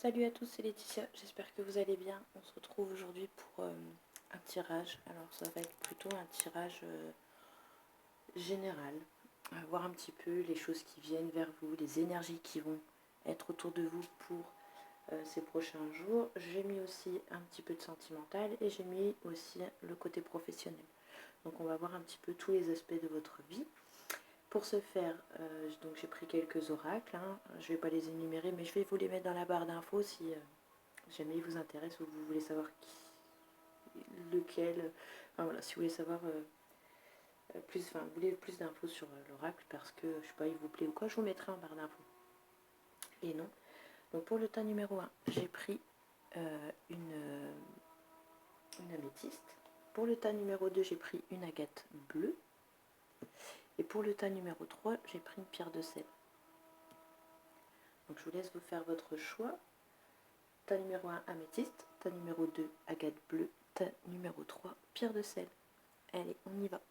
Salut à tous, c'est Laetitia, j'espère que vous allez bien. On se retrouve aujourd'hui pour un tirage. Alors ça va être plutôt un tirage général. Voir un petit peu les choses qui viennent vers vous, les énergies qui vont être autour de vous pour ces prochains jours. J'ai mis aussi un petit peu de sentimental et j'ai mis aussi le côté professionnel. Donc on va voir un petit peu tous les aspects de votre vie. Pour ce faire, donc j'ai pris quelques oracles, hein. Je ne vais pas les énumérer, mais je vais vous les mettre dans la barre d'infos si jamais il vous intéresse ou vous voulez savoir lequel. Enfin voilà, si vous voulez savoir plus, enfin vous voulez plus d'infos sur l'oracle parce que je sais pas, il vous plaît ou quoi, je vous mettrai en barre d'infos. Et non. Donc pour le tas numéro 1, j'ai pris une améthyste. Pour le tas numéro 2, j'ai pris une agate bleue. Et pour le tas numéro 3, j'ai pris une pierre de sel. Donc je vous laisse vous faire votre choix. Tas numéro 1, améthyste. Tas numéro 2, agate bleue. Tas numéro 3, pierre de sel. Allez, on y va.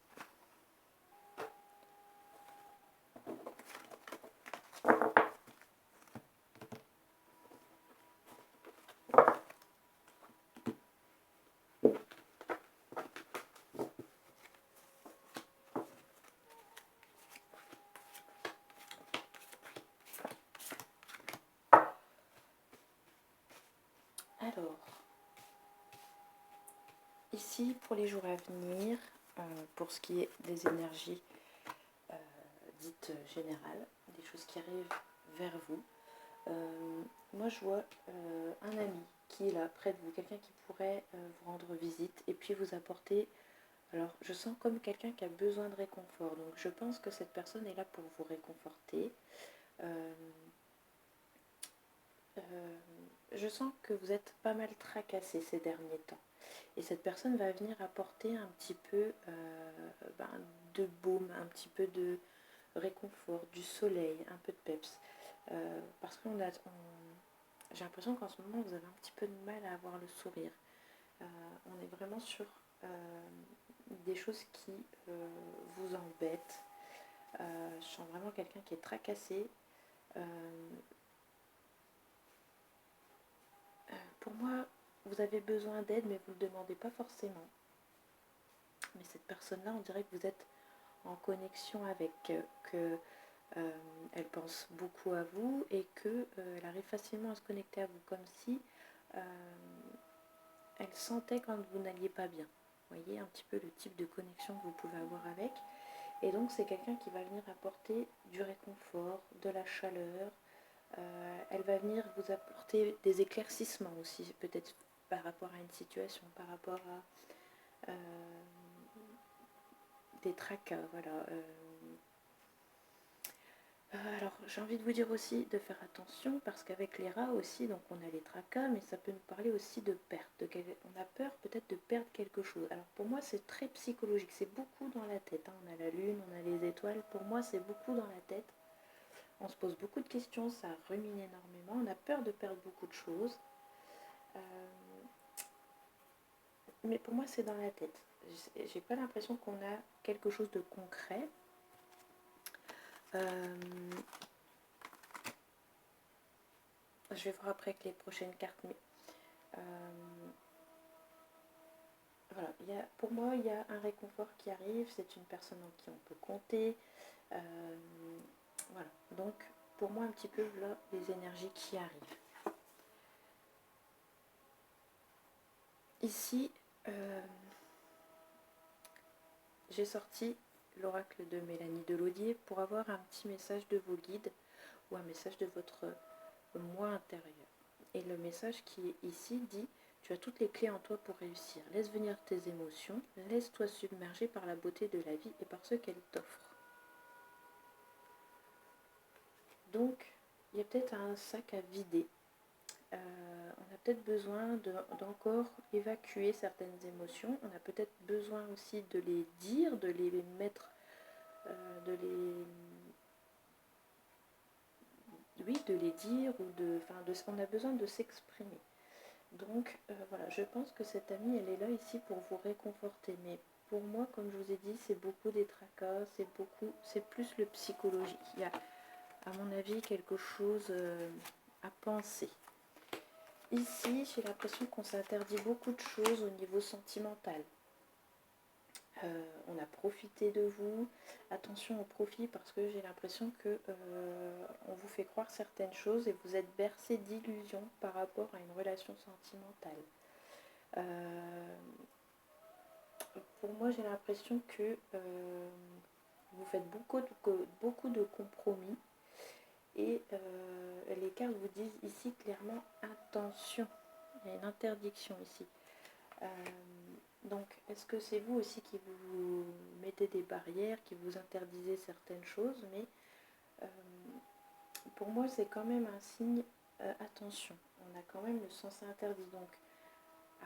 Alors, ici pour les jours à venir, pour ce qui est des énergies dites générales, des choses qui arrivent vers vous, moi je vois un ami qui est là près de vous, quelqu'un qui pourrait vous rendre visite et puis vous apporter, alors je sens comme quelqu'un qui a besoin de réconfort, donc je pense que cette personne est là pour vous réconforter. Je sens que vous êtes pas mal tracassé ces derniers temps. Et cette personne va venir apporter un petit peu de baume, un petit peu de réconfort, du soleil, un peu de peps. Parce que j'ai l'impression qu'en ce moment, vous avez un petit peu de mal à avoir le sourire. On est vraiment sur des choses qui vous embêtent. Je sens vraiment quelqu'un qui est tracassé. Pour moi, vous avez besoin d'aide, mais vous ne le demandez pas forcément. Mais cette personne-là, on dirait que vous êtes en connexion avec, elle pense beaucoup à vous et qu'elle arrive facilement à se connecter à vous, comme si elle sentait quand vous n'alliez pas bien. Vous voyez un petit peu le type de connexion que vous pouvez avoir avec. Et donc c'est quelqu'un qui va venir apporter du réconfort, de la chaleur. Elle va venir vous apporter des éclaircissements aussi, peut-être par rapport à une situation, par rapport à des tracas, voilà. Alors j'ai envie de vous dire aussi de faire attention parce qu'avec les rats aussi, donc on a les tracas, mais ça peut nous parler aussi de perte. On a peur peut-être de perdre quelque chose. Alors pour moi c'est très psychologique, c'est beaucoup dans la tête, hein. On a la lune, on a les étoiles, pour moi c'est beaucoup dans la tête. On se pose beaucoup de questions, ça rumine énormément, on a peur de perdre beaucoup de choses. Mais pour moi c'est dans la tête. J'ai pas l'impression qu'on a quelque chose de concret. Je vais voir après avec les prochaines cartes, mais voilà, pour moi il y a un réconfort qui arrive, c'est une personne en qui on peut compter. Voilà, donc pour moi un petit peu là les énergies qui arrivent. Ici, j'ai sorti l'oracle de Mélanie Delaudier pour avoir un petit message de vos guides ou un message de votre moi intérieur. Et le message qui est ici dit: tu as toutes les clés en toi pour réussir. Laisse venir tes émotions, laisse-toi submerger par la beauté de la vie et par ce qu'elle t'offre. Donc, il y a peut-être un sac à vider. On a peut-être besoin d'encore évacuer certaines émotions. On a peut-être besoin aussi de les dire, de les mettre, de les dire, on a besoin de s'exprimer. Donc voilà, je pense que cette amie, elle est là ici pour vous réconforter. Mais pour moi, comme je vous ai dit, c'est beaucoup des tracas, c'est plus le psychologique. Il y a, à mon avis, quelque chose à penser. Ici, j'ai l'impression qu'on s'interdit beaucoup de choses au niveau sentimental. On a profité de vous. Attention au profit parce que j'ai l'impression que on vous fait croire certaines choses et vous êtes bercé d'illusions par rapport à une relation sentimentale. Pour moi, j'ai l'impression que vous faites beaucoup de compromis et les cartes vous disent ici clairement attention. Il y a une interdiction ici. Donc, est-ce que c'est vous aussi qui vous mettez des barrières, qui vous interdisez certaines choses, mais pour moi, c'est quand même un signe, attention. On a quand même le sens interdit, donc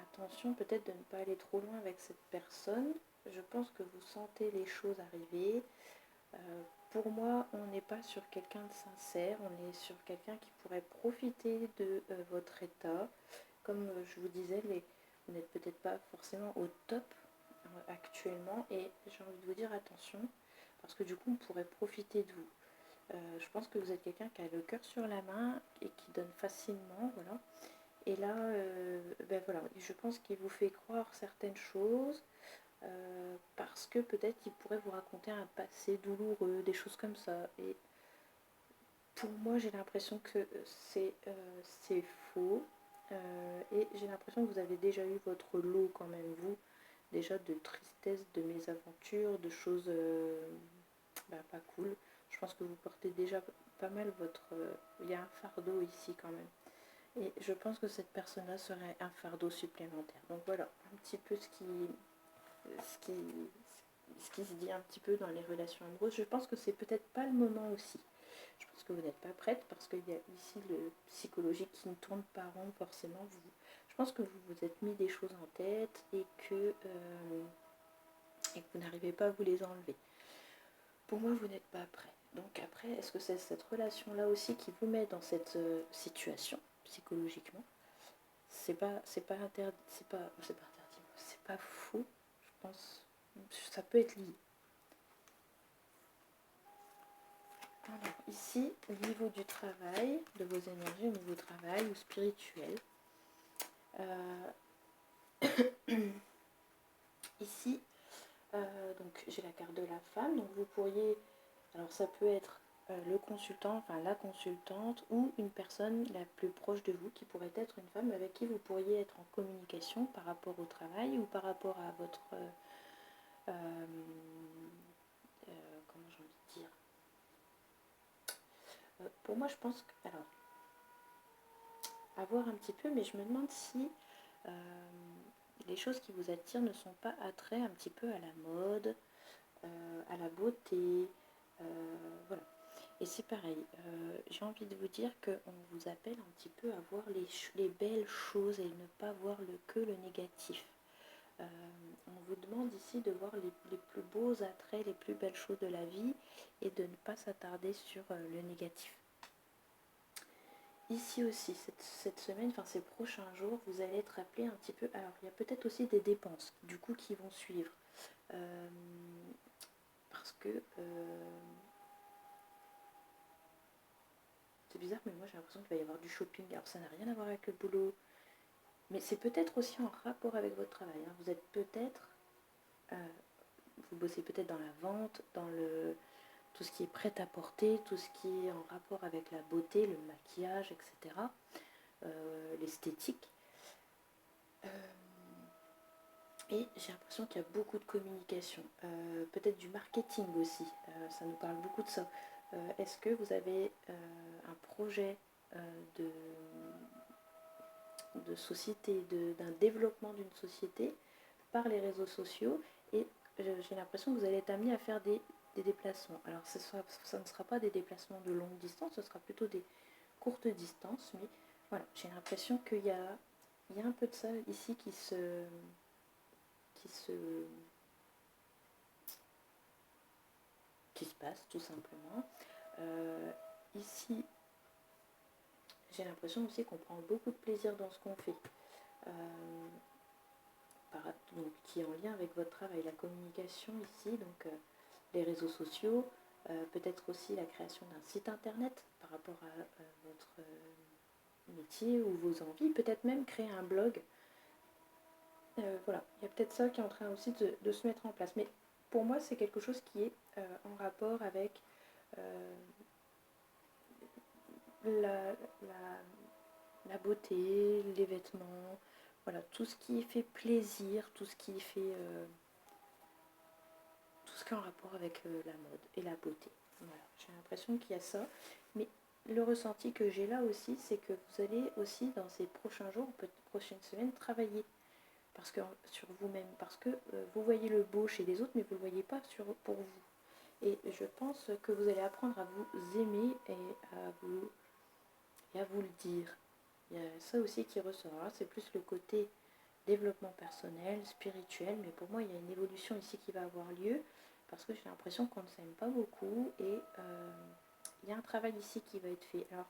attention peut-être de ne pas aller trop loin avec cette personne. Je pense que vous sentez les choses arriver. Pour moi, on n'est pas sur quelqu'un de sincère, on est sur quelqu'un qui pourrait profiter de votre état. Comme je vous disais, vous n'êtes peut-être pas forcément au top actuellement et j'ai envie de vous dire attention parce que du coup on pourrait profiter de vous. Je pense que vous êtes quelqu'un qui a le cœur sur la main et qui donne facilement, voilà. Et là, ben voilà, je pense qu'il vous fait croire certaines choses parce que peut-être il pourrait vous raconter un passé douloureux, des choses comme ça. Et pour moi, j'ai l'impression que c'est faux. Et j'ai l'impression que vous avez déjà eu votre lot quand même, vous, déjà de tristesse, de mésaventures, de choses pas cool. Je pense que vous portez déjà pas mal votre... il y a un fardeau ici quand même. Et je pense que cette personne-là serait un fardeau supplémentaire. Donc voilà, un petit peu ce qui, ce qui se dit un petit peu dans les relations amoureuses. Je pense que c'est peut-être pas le moment aussi. Je pense que vous n'êtes pas prête parce qu'il y a ici le psychologique qui ne tourne pas rond forcément. Je pense que vous vous êtes mis des choses en tête et que vous n'arrivez pas à vous les enlever. Pour moi, vous n'êtes pas prêt. Donc après, est-ce que c'est cette relation-là aussi qui vous met dans cette situation psychologiquement? C'est pas interdit, c'est pas interdit, c'est pas faux. Je pense, ça peut être lié. Alors ici, au niveau du travail, de vos énergies, au niveau travail ou spirituel, ici, donc j'ai la carte de la femme, donc vous pourriez, alors ça peut être le consultant, enfin la consultante ou une personne la plus proche de vous qui pourrait être une femme avec qui vous pourriez être en communication par rapport au travail ou par rapport à votre comment j'ai envie de dire, pour moi je pense que, alors à voir un petit peu, mais je me demande si les choses qui vous attirent ne sont pas attraits un petit peu à la mode, à la beauté, voilà. Et c'est pareil, j'ai envie de vous dire qu'on vous appelle un petit peu à voir les belles choses et ne pas voir que le négatif. On vous demande ici de voir les plus beaux attraits, les plus belles choses de la vie et de ne pas s'attarder sur le négatif. Ici aussi, cette semaine, enfin ces prochains jours, vous allez être appelé un petit peu. Alors, il y a peut-être aussi des dépenses, du coup, qui vont suivre. Parce que c'est bizarre, mais moi j'ai l'impression qu'il va y avoir du shopping. Alors, ça n'a rien à voir avec le boulot, mais c'est peut-être aussi en rapport avec votre travail. Hein. Vous êtes peut-être. Vous bossez peut-être dans la vente, dans tout ce qui est prêt à porter, tout ce qui est en rapport avec la beauté, le maquillage, etc. L'esthétique. Et j'ai l'impression qu'il y a beaucoup de communication, peut-être du marketing aussi, ça nous parle beaucoup de ça. Est-ce que vous avez un projet de, société, d'un développement d'une société par les réseaux sociaux et j'ai l'impression que vous allez être amené à faire des déplacements. Alors ça ne sera pas des déplacements de longue distance, ce sera plutôt des courtes distances, mais voilà, j'ai l'impression qu'il y a un peu de ça ici qui se passe tout simplement. Ici, j'ai l'impression aussi qu'on prend beaucoup de plaisir dans ce qu'on fait. Donc, qui est en lien avec votre travail, la communication ici, donc les réseaux sociaux, peut-être aussi la création d'un site internet par rapport à votre métier ou vos envies, peut-être même créer un blog. Voilà, il y a peut-être ça qui est en train aussi de se mettre en place. Mais pour moi, c'est quelque chose qui est en rapport avec la, la beauté, les vêtements, voilà, tout ce qui fait plaisir, tout ce qui fait tout ce qui est en rapport avec la mode et la beauté. Voilà, j'ai l'impression qu'il y a ça, mais le ressenti que j'ai là aussi, c'est que vous allez aussi dans ces prochains jours, peut-être prochaines semaines, travailler sur vous-même, parce que vous voyez le beau chez les autres, mais vous ne le voyez pas pour vous. Et je pense que vous allez apprendre à vous aimer et à vous le dire. Il y a ça aussi qui ressort. C'est plus le côté développement personnel, spirituel, mais pour moi il y a une évolution ici qui va avoir lieu parce que j'ai l'impression qu'on ne s'aime pas beaucoup et il y a un travail ici qui va être fait. Alors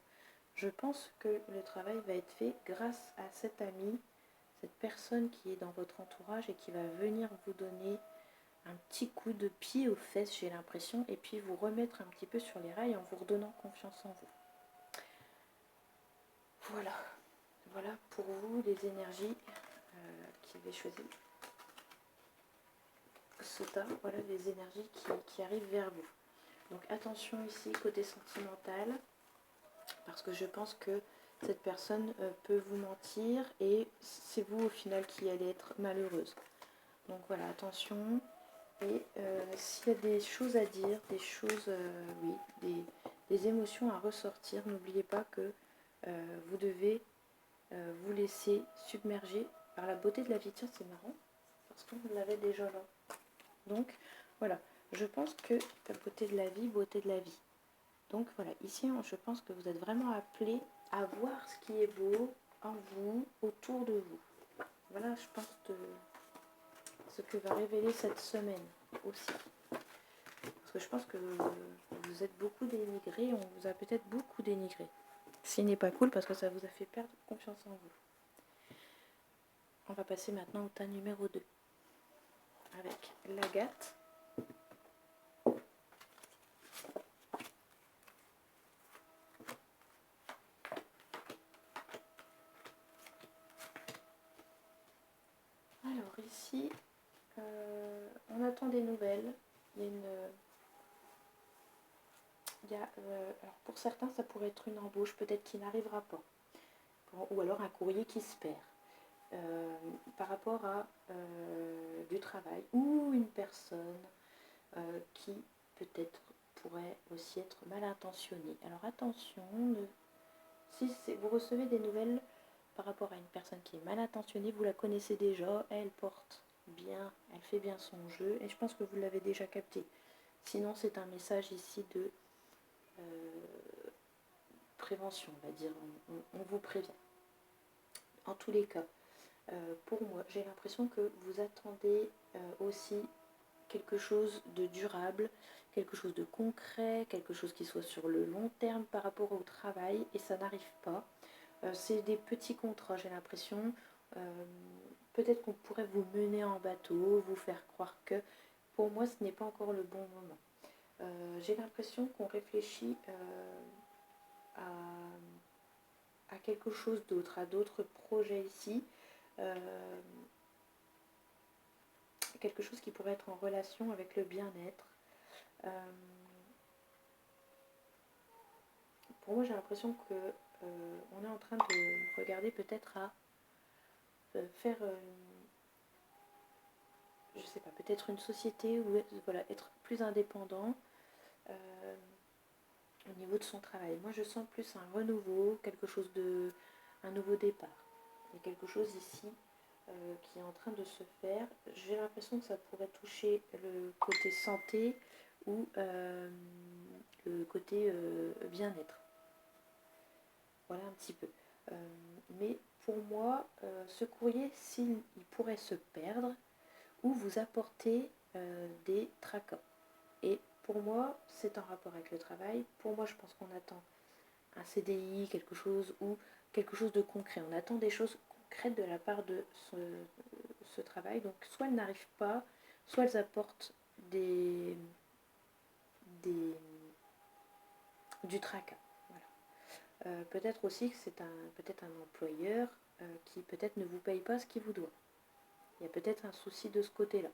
je pense que le travail va être fait grâce à cet ami, cette personne qui est dans votre entourage et qui va venir vous donner un petit coup de pied aux fesses, j'ai l'impression, et puis vous remettre un petit peu sur les rails en vous redonnant confiance en vous. Voilà, voilà pour vous les énergies qui avaient choisi Sota, voilà les énergies qui arrivent vers vous. Donc attention ici côté sentimental, parce que je pense que cette personne peut vous mentir et c'est vous au final qui allez être malheureuse. Donc voilà, attention. Et s'il y a des choses à dire, des choses, oui, des émotions à ressortir, n'oubliez pas que vous devez vous laisser submerger par la beauté de la vie. Tiens, c'est marrant, parce qu'on l'avait déjà là. Donc, voilà, je pense que la beauté de la vie, beauté de la vie. Donc, voilà, ici, je pense que vous êtes vraiment appelés à voir ce qui est beau en vous, autour de vous. Voilà, je pense, ce que va révéler cette semaine aussi. Parce que je pense que vous êtes beaucoup dénigrés, on vous a peut-être beaucoup dénigré. Ce n'est pas cool parce que ça vous a fait perdre confiance en vous. On va passer maintenant au tas numéro 2 avec l'agate. Alors ici, on attend des nouvelles. Alors pour certains, ça pourrait être une embauche peut-être qui n'arrivera pas. Ou alors un courrier qui se perd. Par rapport à du travail ou une personne qui peut-être pourrait aussi être mal intentionnée. Alors attention, si vous recevez des nouvelles par rapport à une personne qui est mal intentionnée, vous la connaissez déjà, elle porte bien, elle fait bien son jeu et je pense que vous l'avez déjà capté. Sinon c'est un message ici de prévention, on va dire, on vous prévient. En tous les cas, pour moi, j'ai l'impression que vous attendez aussi quelque chose de durable, quelque chose de concret, quelque chose qui soit sur le long terme par rapport au travail, et ça n'arrive pas. C'est des petits contrats, j'ai l'impression. Peut-être qu'on pourrait vous mener en bateau, vous faire croire que, pour moi, ce n'est pas encore le bon moment. J'ai l'impression qu'on réfléchit à quelque chose d'autre, à d'autres projets ici. Quelque chose qui pourrait être en relation avec le bien-être. Pour moi, j'ai l'impression que on est en train de regarder peut-être à faire, je sais pas, peut-être une société ou voilà, être plus indépendant au niveau de son travail. Moi, je sens plus un renouveau, un nouveau départ. Il y a quelque chose ici qui est en train de se faire. J'ai l'impression que ça pourrait toucher le côté santé ou le côté bien-être. Voilà un petit peu. Mais pour moi, ce courrier, s'il pourrait se perdre ou vous apporter des tracas. Et pour moi, c'est en rapport avec le travail. Pour moi, je pense qu'on attend un CDI, quelque chose ou quelque chose de concret. On attend des choses concrètes de la part de ce travail. Donc, soit elles n'arrivent pas, soit elles apportent du tracas. Voilà. Peut-être aussi que c'est peut-être un employeur qui peut-être ne vous paye pas ce qu'il vous doit. Il y a peut-être un souci de ce côté-là.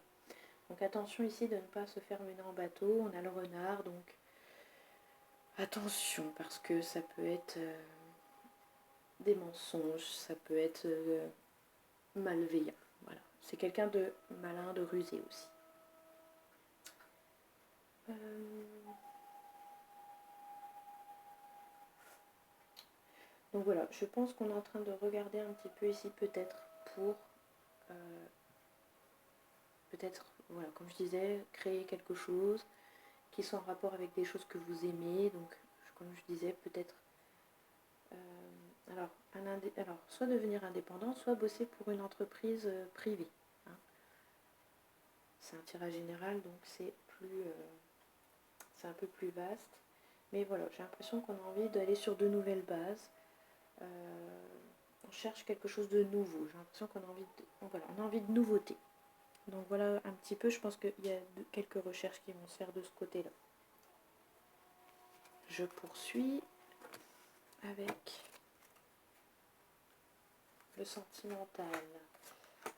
Donc attention ici de ne pas se faire mener en bateau. On a le renard, donc attention parce que ça peut être des mensonges, ça peut être malveillant. Voilà. C'est quelqu'un de malin, de rusé aussi. Donc voilà, je pense qu'on est en train de regarder un petit peu ici peut-être pour peut-être, voilà, comme je disais, créer quelque chose qui soit en rapport avec des choses que vous aimez. Donc comme je disais, peut-être alors soit devenir indépendant, soit bosser pour une entreprise privée. Hein. C'est un tirage général, donc c'est un peu plus vaste. Mais voilà, j'ai l'impression qu'on a envie d'aller sur de nouvelles bases. On cherche quelque chose de nouveau. J'ai l'impression qu'on a envie on a envie de nouveauté. Donc voilà un petit peu, je pense qu'il y a quelques recherches qui vont se faire de ce côté-là. Je poursuis avec le sentimental.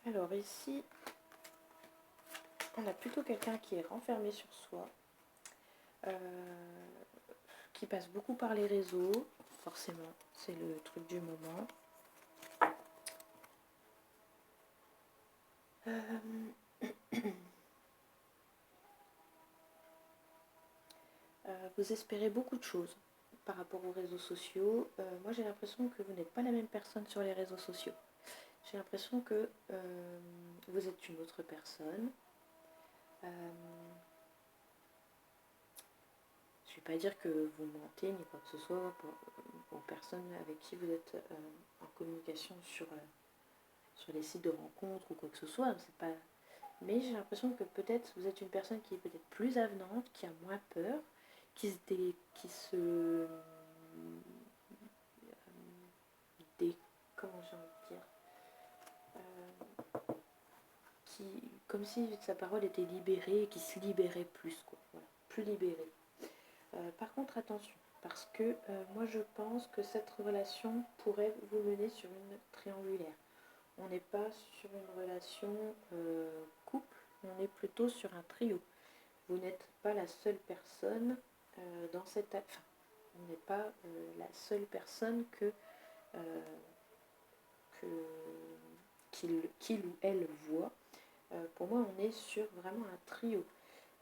Alors ici, on a plutôt quelqu'un qui est renfermé sur soi, qui passe beaucoup par les réseaux, forcément, c'est le truc du moment. Vous espérez beaucoup de choses par rapport aux réseaux sociaux. Moi j'ai l'impression que vous n'êtes pas la même personne sur les réseaux sociaux. J'ai l'impression que vous êtes une autre personne. Je ne vais pas dire que vous mentez ni quoi que ce soit aux personnes avec qui vous êtes en communication sur les sites de rencontres ou quoi que ce soit. C'est pas... Mais j'ai l'impression que peut-être vous êtes une personne qui est peut-être plus avenante, qui a moins peur, qui se comment j'ai envie de dire, comme si sa parole était libérée, qui se libérait plus, quoi. Voilà, plus libérée. Par contre, attention, parce que moi je pense que cette relation pourrait vous mener sur une triangulaire. On n'est pas sur une relation couple, on est plutôt sur un trio. Vous n'êtes pas la seule personne dans cette... Enfin, on n'est pas la seule personne qu'il ou elle voit. Pour moi, on est sur vraiment un trio.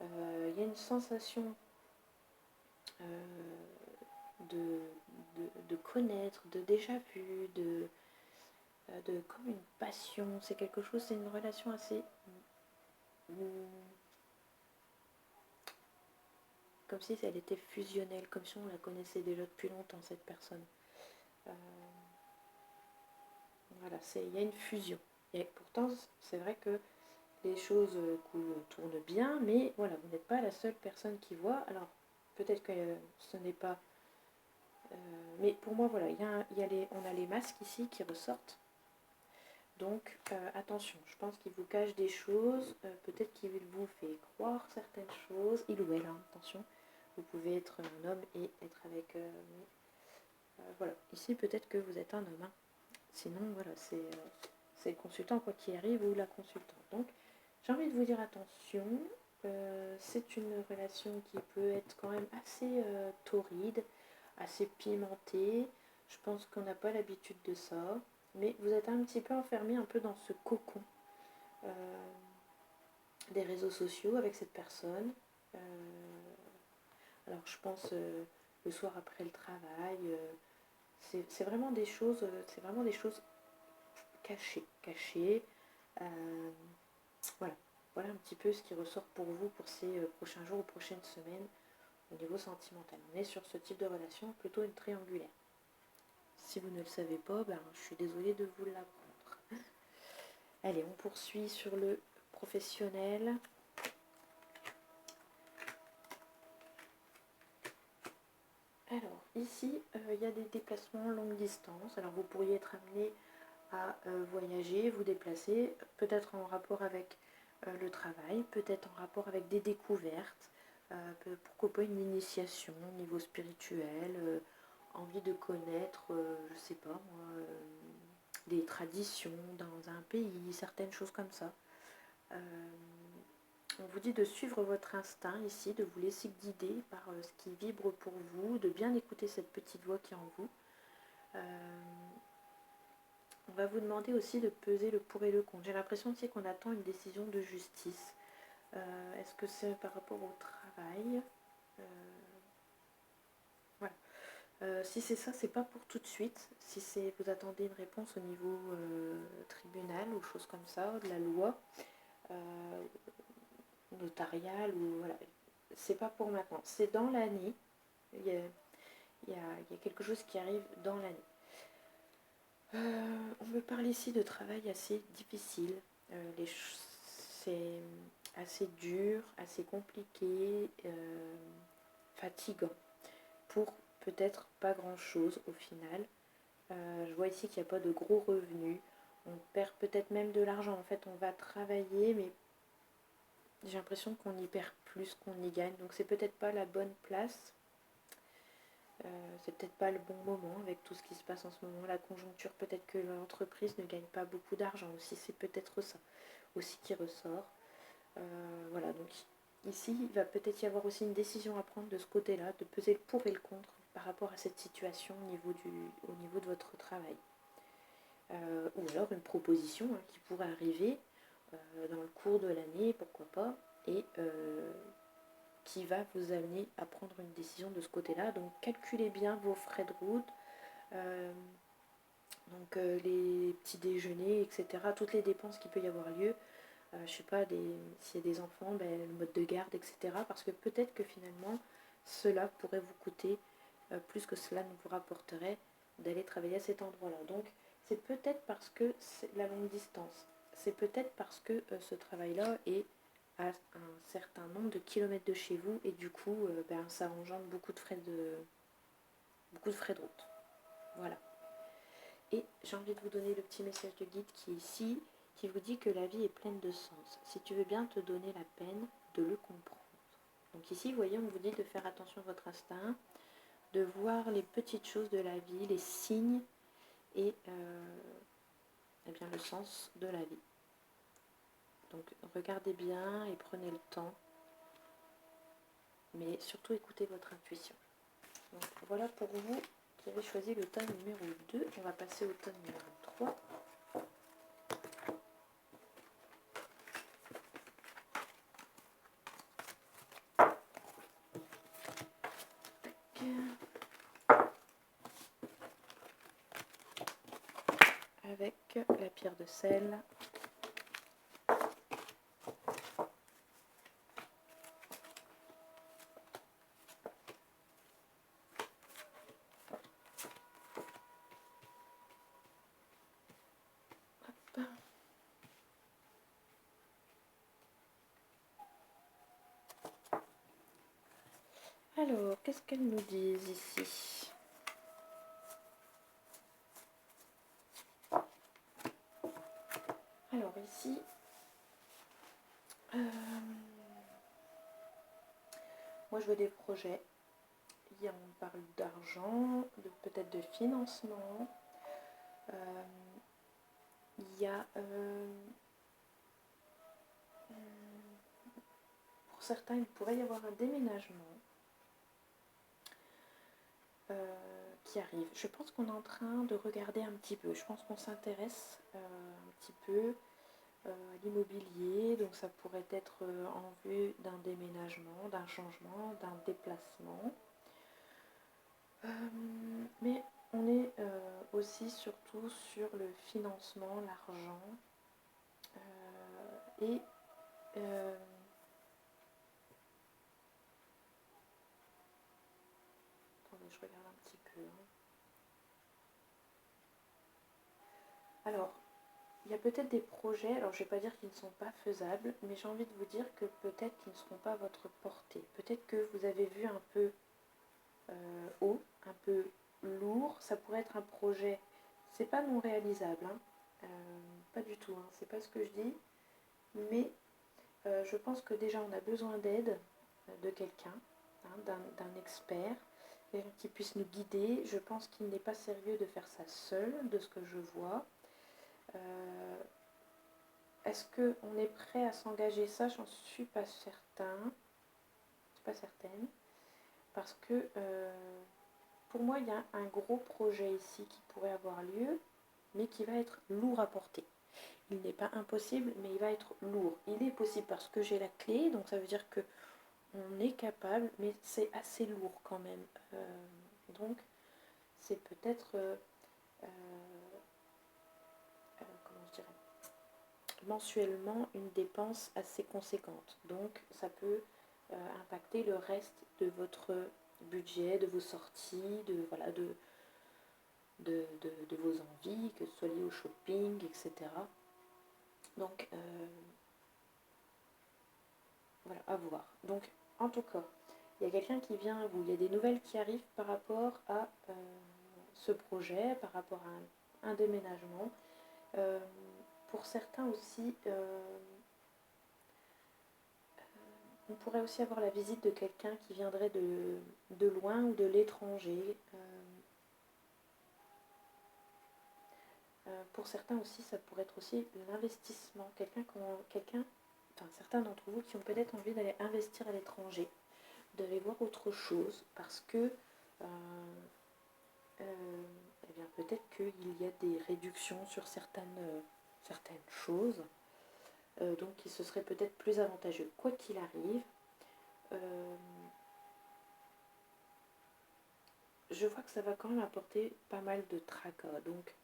Il y a une sensation de connaître, de déjà vu, comme une passion. C'est quelque chose, c'est une relation assez... comme si elle était fusionnelle, comme si on la connaissait déjà depuis longtemps, cette personne. Voilà, il y a une fusion. Et pourtant, c'est vrai que les choses tournent bien, mais voilà, vous n'êtes pas la seule personne qui voit. Alors, peut-être que ce n'est pas... mais pour moi, voilà, on a les masques ici qui ressortent. Donc, attention, je pense qu'il vous cache des choses. Peut-être qu'il vous fait croire certaines choses. Il ou elle, hein, attention. Vous pouvez être un homme et être avec... voilà, ici, peut-être que vous êtes un homme. Hein. Sinon, voilà, c'est le consultant, quoi qu'il arrive, ou la consultante. Donc, j'ai envie de vous dire attention. C'est une relation qui peut être quand même assez torride, assez pimentée. Je pense qu'on n'a pas l'habitude de ça. Mais vous êtes un petit peu enfermé un peu dans ce cocon des réseaux sociaux avec cette personne. Alors je pense le soir après le travail, c'est vraiment des choses, cachées. Voilà un petit peu ce qui ressort pour vous pour ces prochains jours ou prochaines semaines au niveau sentimental. On est sur ce type de relation, plutôt une triangulaire. Si vous ne le savez pas, je suis désolée de vous l'apprendre. Allez, on poursuit sur le professionnel. Alors, ici, il y a des déplacements longue distance. Alors, vous pourriez être amené à voyager, vous déplacer, peut-être en rapport avec le travail, peut-être en rapport avec des découvertes, pourquoi pas une initiation au niveau spirituel, envie de connaître, je sais pas moi, des traditions dans un pays, certaines choses comme ça. On vous dit de suivre votre instinct ici, de vous laisser guider par ce qui vibre pour vous, de bien écouter cette petite voix qui est en vous. On va vous demander aussi de peser le pour et le contre. J'ai l'impression aussi qu'on attend une décision de justice. Est-ce que c'est par rapport au travail? Voilà. Si c'est ça, c'est pas pour tout de suite. Si c'est vous attendez une réponse au niveau tribunal ou choses comme ça, de la loi notariale ou voilà, c'est pas pour maintenant. C'est dans l'année. Il y a quelque chose qui arrive dans l'année. On me parle ici de travail assez difficile. C'est assez dur, assez compliqué, fatigant. Pour peut-être pas grand-chose au final. Je vois ici qu'il n'y a pas de gros revenus. On perd peut-être même de l'argent. En fait, on va travailler, mais j'ai l'impression qu'on y perd plus qu'on y gagne. Donc c'est peut-être pas la bonne place. C'est peut-être pas le bon moment avec tout ce qui se passe en ce moment. La conjoncture, peut-être que l'entreprise ne gagne pas beaucoup d'argent aussi. C'est peut-être ça aussi qui ressort. Voilà, donc ici, il va peut-être y avoir aussi une décision à prendre de ce côté-là, de peser le pour et le contre par rapport à cette situation au niveau de votre travail. Ou alors une proposition qui pourrait arriver dans le cours de l'année, pourquoi pas, et qui va vous amener à prendre une décision de ce côté-là. Donc calculez bien vos frais de route, les petits déjeuners, etc. Toutes les dépenses qui peut y avoir lieu. Je sais pas, s'il y a des enfants, le mode de garde, etc. Parce que peut-être que finalement, cela pourrait vous coûter plus que cela ne vous rapporterait d'aller travailler à cet endroit-là. Donc, c'est peut-être parce que c'est la longue distance. C'est peut-être parce que ce travail-là est à un certain nombre de kilomètres de chez vous et du coup, ça engendre beaucoup de frais de route. Voilà. Et j'ai envie de vous donner le petit message de guide qui est ici, qui vous dit que la vie est pleine de sens. Si tu veux bien te donner la peine de le comprendre. Donc ici, vous voyez, on vous dit de faire attention à votre instinct, de voir les petites choses de la vie, les signes et bien, le sens de la vie. Donc regardez bien et prenez le temps, mais surtout écoutez votre intuition. Donc voilà pour vous qui avez choisi le tome numéro 2. On va passer au tome numéro 3. Avec la pierre de sel. Hop. Alors, qu'est-ce qu'elles nous disent ici? Alors ici, moi je veux des projets. On parle d'argent, peut-être de financement. Il y a pour certains, il pourrait y avoir un déménagement qui arrive. Je pense qu'on est en train de regarder un petit peu. Je pense qu'on s'intéresse un petit peu à l'immobilier. Donc ça pourrait être en vue d'un déménagement, d'un changement, d'un déplacement. Mais on est aussi surtout sur le financement, l'argent et attendez, je regarde un petit peu. Alors, il y a peut-être des projets, alors je ne vais pas dire qu'ils ne sont pas faisables, mais j'ai envie de vous dire que peut-être qu'ils ne seront pas à votre portée. Peut-être que vous avez vu un peu haut, un peu lourd. Ça pourrait être un projet, c'est pas non réalisable, pas du tout, c'est pas ce que je dis, mais je pense que déjà on a besoin d'aide de quelqu'un, d'un expert quelqu'un qui puisse nous guider. Je pense qu'il n'est pas sérieux de faire ça seul, de ce que je vois. Est-ce qu'on est prêt à s'engager? Ça, j'en suis pas certain. Je suis pas certaine. Parce que pour moi, il y a un gros projet ici qui pourrait avoir lieu, mais qui va être lourd à porter. Il n'est pas impossible, mais il va être lourd. Il est possible parce que j'ai la clé, donc ça veut dire que on est capable, mais c'est assez lourd quand même. Donc, c'est peut-être, comment je dirais, mensuellement une dépense assez conséquente. Donc, ça peut impacter le reste de votre budget, de vos sorties, voilà, de vos envies, que ce soit lié au shopping, etc. Donc, voilà, à voir. Donc, en tout cas, il y a quelqu'un qui vient à vous, il y a des nouvelles qui arrivent par rapport à ce projet, par rapport à un déménagement. Pour certains aussi, on pourrait aussi avoir la visite de quelqu'un qui viendrait de loin ou de l'étranger. Pour certains aussi, ça pourrait être aussi l'investissement. Certains d'entre vous qui ont peut-être envie d'aller investir à l'étranger, d'aller voir autre chose, parce que eh bien, peut-être qu'il y a des réductions sur certaines choses, donc qui se serait peut-être plus avantageux. Quoi qu'il arrive, je vois que ça va quand même apporter pas mal de tracas, donc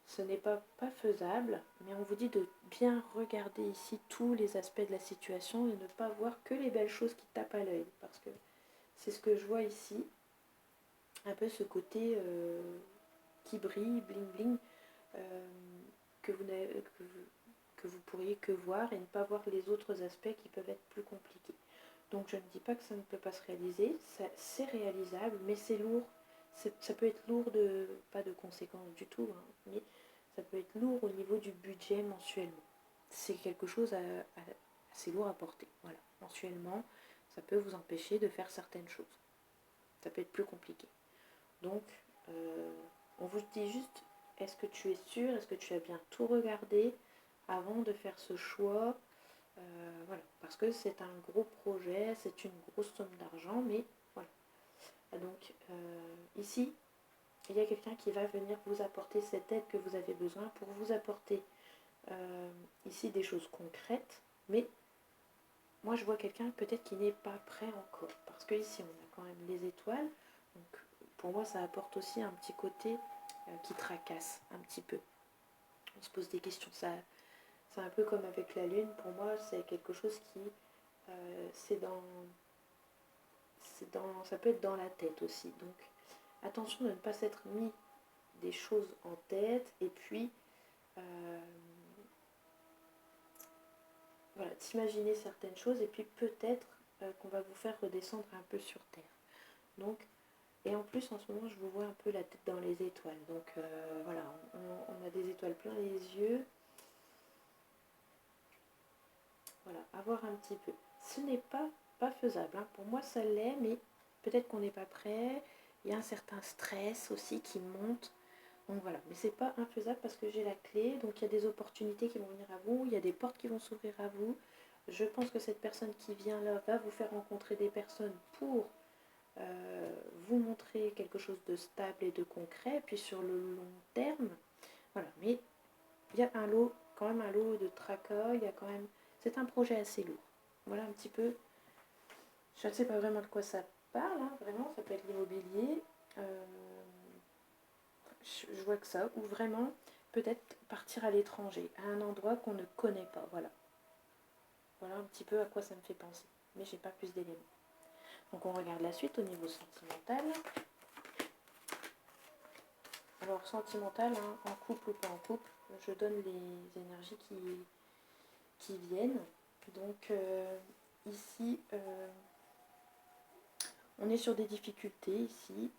ce n'est pas faisable, mais on vous dit de bien regarder ici tous les aspects de la situation et ne pas voir que les belles choses qui tapent à l'œil, parce que c'est ce que je vois ici, un peu ce côté qui brille, bling bling, que vous pourriez que voir et ne pas voir les autres aspects qui peuvent être plus compliqués. Donc je ne dis pas que ça ne peut pas se réaliser, c'est réalisable, mais c'est lourd. Ça peut être lourd pas de conséquences du tout, hein, mais ça peut être lourd au niveau du budget mensuellement. C'est quelque chose assez lourd à porter. Voilà, mensuellement, ça peut vous empêcher de faire certaines choses. Ça peut être plus compliqué. Donc, on vous dit juste, est-ce que tu es sûr, est-ce que tu as bien tout regardé avant de faire ce choix? Voilà, parce que c'est un gros projet, c'est une grosse somme d'argent, mais voilà. Donc ici, il y a quelqu'un qui va venir vous apporter cette aide que vous avez besoin pour vous apporter ici des choses concrètes, mais moi je vois quelqu'un peut-être qui n'est pas prêt encore, parce que ici on a quand même les étoiles, donc pour moi ça apporte aussi un petit côté qui tracasse un petit peu. On se pose des questions, c'est un peu comme avec la lune, pour moi c'est quelque chose qui ça peut être dans la tête aussi, donc attention de ne pas s'être mis des choses en tête et puis voilà, t'imaginer certaines choses et puis peut-être qu'on va vous faire redescendre un peu sur terre. Donc, et en plus en ce moment je vous vois un peu la tête dans les étoiles, donc voilà, on a des étoiles plein les yeux. Voilà, à voir un petit peu. Ce n'est pas faisable, hein. Pour moi ça l'est, mais peut-être qu'on n'est pas prêt. Il y a un certain stress aussi qui monte. Donc voilà, mais c'est pas infaisable parce que j'ai la clé, donc il y a des opportunités qui vont venir à vous, il y a des portes qui vont s'ouvrir à vous. Je pense que cette personne qui vient là va vous faire rencontrer des personnes pour vous montrer quelque chose de stable et de concret, puis sur le long terme, voilà. Mais il y a quand même un lot de tracas, il y a quand même, c'est un projet assez lourd. Voilà un petit peu. Je ne sais pas vraiment de quoi ça parle, hein, vraiment, ça peut être l'immobilier. Je vois que ça, ou vraiment peut-être partir à l'étranger, à un endroit qu'on ne connaît pas, voilà. Voilà un petit peu à quoi ça me fait penser, mais j'ai pas plus d'éléments. Donc on regarde la suite au niveau sentimental. Alors sentimental, hein, en couple ou pas en couple, je donne les énergies qui viennent. Donc ici, on est sur des difficultés ici.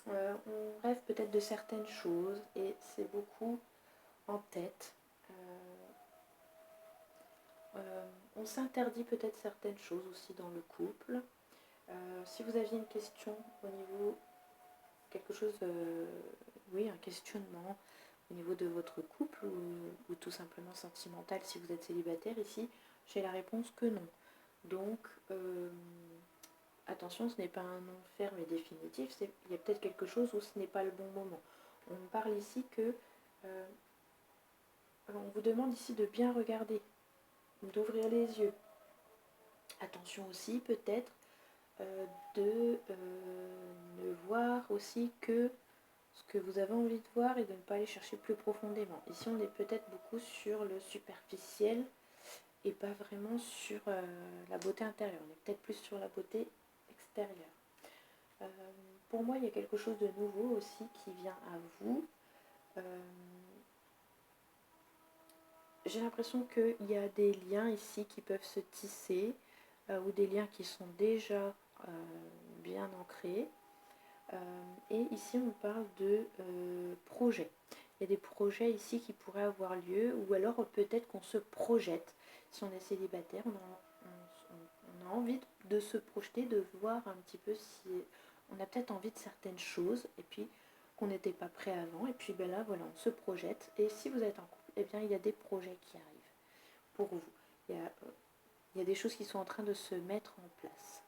On rêve peut-être de certaines choses et c'est beaucoup en tête. On s'interdit peut-être certaines choses aussi dans le couple. Si vous aviez une question au niveau, quelque chose, oui, un questionnement au niveau de votre couple ou tout simplement sentimental si vous êtes célibataire, ici, j'ai la réponse que non. Donc, attention, ce n'est pas un non ferme et définitif, il y a peut-être quelque chose où ce n'est pas le bon moment. On parle ici que, on vous demande ici de bien regarder, d'ouvrir les yeux. Attention aussi peut-être de ne voir aussi que ce que vous avez envie de voir et de ne pas aller chercher plus profondément. Ici on est peut-être beaucoup sur le superficiel et pas vraiment sur la beauté intérieure. On est peut-être plus sur la beauté extérieure. Pour moi il y a quelque chose de nouveau aussi qui vient à vous. J'ai l'impression qu'il y a des liens ici qui peuvent se tisser ou des liens qui sont déjà bien ancrés. Et ici on parle de projets. Il y a des projets ici qui pourraient avoir lieu ou alors peut-être qu'on se projette. Si on est célibataire, on a envie de se projeter, de voir un petit peu si on a peut-être envie de certaines choses et puis qu'on n'était pas prêt avant. Et puis ben là voilà, on se projette. Et si vous êtes en couple, eh bien il y a des projets qui arrivent pour vous. Il y a des choses qui sont en train de se mettre en place.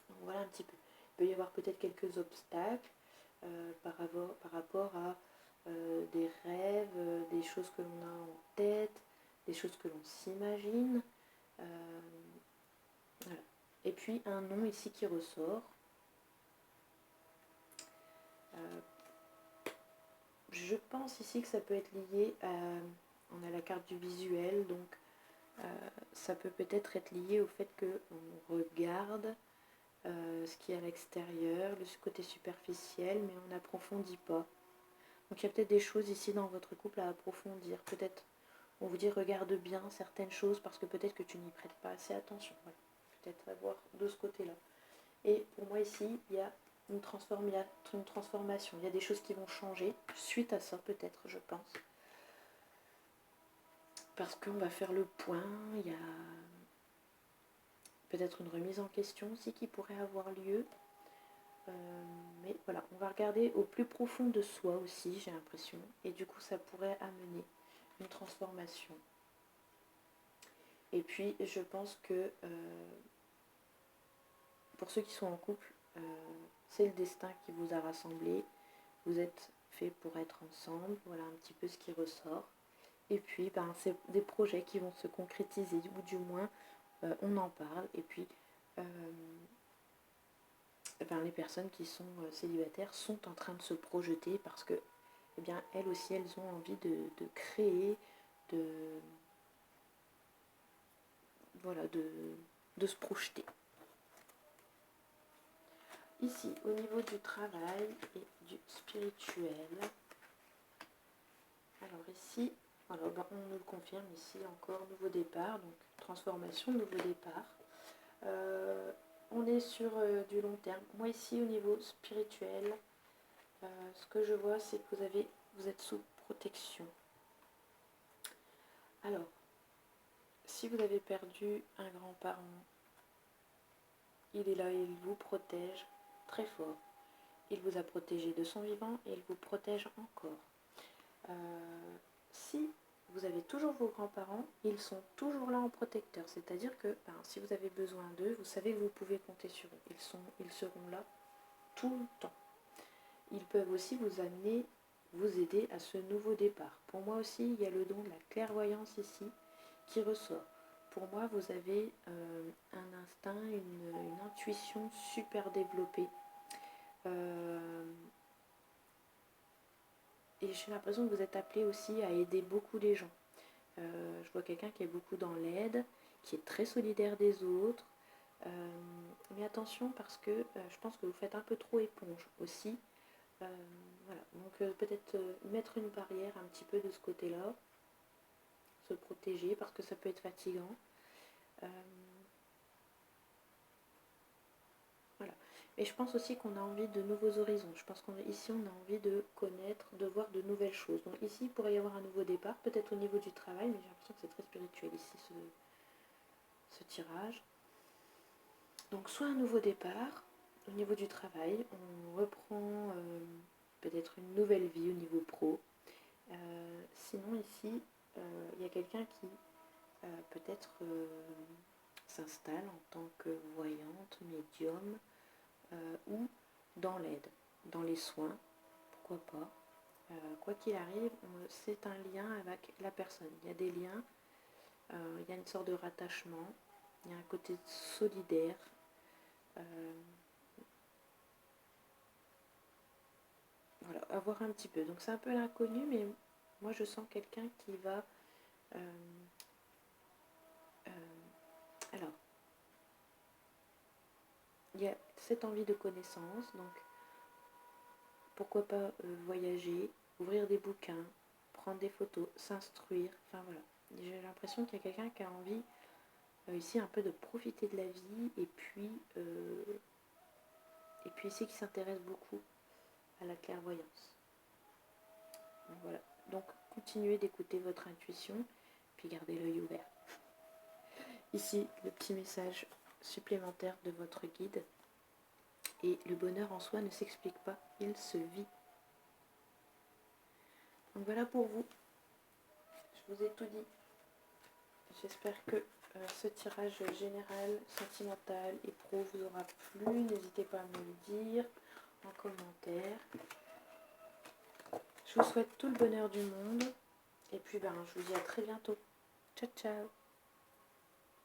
Donc voilà un petit peu. Il peut y avoir peut-être quelques obstacles par rapport à des rêves, des choses que l'on a en tête, des choses que l'on s'imagine. Voilà. Et puis un nom ici qui ressort. Je pense ici que ça peut être lié à... On a la carte du visuel, donc ça peut peut-être être lié au fait qu'on regarde ce qui est à l'extérieur, le côté superficiel, mais on n'approfondit pas. Donc il y a peut-être des choses ici dans votre couple à approfondir. Peut-être on vous dit regarde bien certaines choses parce que peut-être que tu n'y prêtes pas assez attention. Voilà. Peut-être à voir de ce côté-là. Et pour moi ici, il y a une transformation. Il y a des choses qui vont changer suite à ça peut-être, je pense. Parce qu'on va faire le point, il y a peut-être une remise en question aussi qui pourrait avoir lieu. Mais voilà, on va regarder au plus profond de soi aussi, j'ai l'impression. Et du coup, ça pourrait amener une transformation. Et puis, je pense que pour ceux qui sont en couple, c'est le destin qui vous a rassemblés. Vous êtes fait pour être ensemble. Voilà un petit peu ce qui ressort. Et puis, ben, c'est des projets qui vont se concrétiser, ou du moins, on en parle. Et puis, ben, les personnes qui sont célibataires sont en train de se projeter parce que, eh bien, elles aussi, elles ont envie de créer, voilà, de se projeter. Ici, au niveau du travail et du spirituel, alors ici, alors ben, on nous le confirme ici encore, nouveau départ, donc transformation, nouveau départ. On est sur du long terme. Moi ici, au niveau spirituel, ce que je vois, c'est que vous êtes sous protection. Alors, si vous avez perdu un grand-parent, il est là et il vous protège très fort. Il vous a protégé de son vivant et il vous protège encore. Si vous avez toujours vos grands-parents, ils sont toujours là en protecteur. C'est-à-dire que si vous avez besoin d'eux, vous savez que vous pouvez compter sur eux. Ils seront là tout le temps. Ils peuvent aussi vous amener, vous aider à ce nouveau départ. Pour moi aussi, il y a le don de la clairvoyance ici qui ressort. Pour moi, vous avez un instinct, une intuition super développée. Et j'ai l'impression que vous êtes appelé aussi à aider beaucoup les gens. Je vois quelqu'un qui est beaucoup dans l'aide, qui est très solidaire des autres. Mais attention parce que je pense que vous faites un peu trop éponge aussi. Voilà. Donc peut-être mettre une barrière un petit peu de ce côté-là. Se protéger parce que ça peut être fatigant. Voilà. Et je pense aussi qu'on a envie de nouveaux horizons. Je pense qu'ici, on a envie de connaître, de voir de nouvelles choses. Donc ici, il pourrait y avoir un nouveau départ, peut-être au niveau du travail, mais j'ai l'impression que c'est très spirituel ici, ce tirage. Donc soit un nouveau départ au niveau du travail, on reprend peut-être une nouvelle vie au niveau pro. Sinon ici, il y a quelqu'un qui peut-être s'installe en tant que voyante, médium, ou dans l'aide, dans les soins, pourquoi pas. Quoi qu'il arrive, c'est un lien avec la personne. Il y a des liens, il y a une sorte de rattachement, il y a un côté solidaire. Voilà, à voir un petit peu. Donc c'est un peu l'inconnu, mais moi je sens quelqu'un qui va... alors, il y a cette envie de connaissance, donc pourquoi pas voyager, ouvrir des bouquins, prendre des photos, s'instruire, enfin voilà. J'ai l'impression qu'il y a quelqu'un qui a envie ici un peu de profiter de la vie et puis ici qui s'intéresse beaucoup à la clairvoyance. Donc voilà, donc continuez d'écouter votre intuition puis gardez l'œil ouvert. Ici le petit message supplémentaire de votre guide. Et le bonheur en soi ne s'explique pas, il se vit. Donc voilà pour vous. Je vous ai tout dit. J'espère que ce tirage général, sentimental et pro vous aura plu. N'hésitez pas à me le dire en commentaire. Je vous souhaite tout le bonheur du monde. Et puis je vous dis à très bientôt. Ciao ciao.